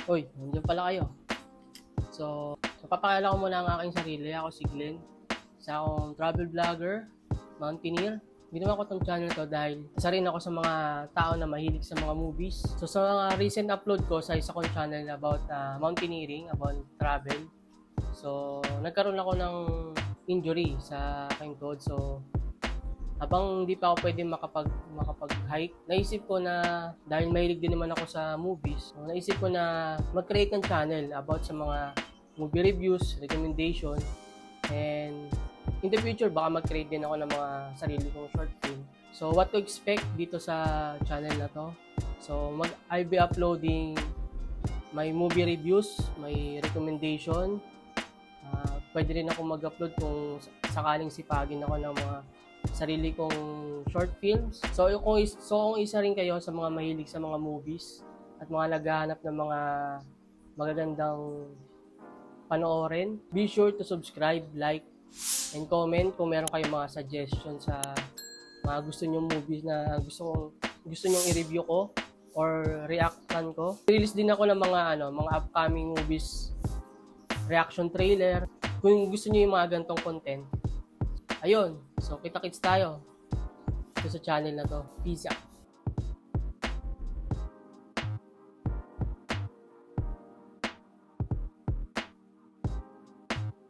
Uy, nandiyan pala kayo. So papakilala ko muna ang aking sarili. Ako si Glenn. Isa akong travel vlogger, mountaineer. Ginawa ko tong channel to dahil isa rin ako sa mga tao na mahilig sa mga movies. So sa mga recent upload ko sa isa kong channel about mountaineering, about travel. So nagkaroon ako ng injury sa aking tuhod. So habang hindi pa ako pwede makapag-hike, naisip ko na dahil mahilig din naman ako sa movies, so naisip ko na mag-create ng channel about sa mga movie reviews, recommendation, and in the future baka mag-create din ako ng mga sarili kong short film. So what to expect dito sa channel na to? So I'll be uploading my movie reviews, my recommendation. Pwede rin ako mag-upload kung sakaling sipagin ako ng mga sarili kong short films. So kung isa rin kayo sa mga mahilig sa mga movies at mga naghahanap ng mga magagandang panoorin, be sure to subscribe, like, and comment kung meron kayong mga suggestions sa mga gusto nyong movies na gusto nyong i-review ko or reactan ko. Release din ako ng mga upcoming movies, reaction trailer. Kung gusto niyo yung mga gantong content, ayun. So kita-kits tayo sa channel na to. Peace out.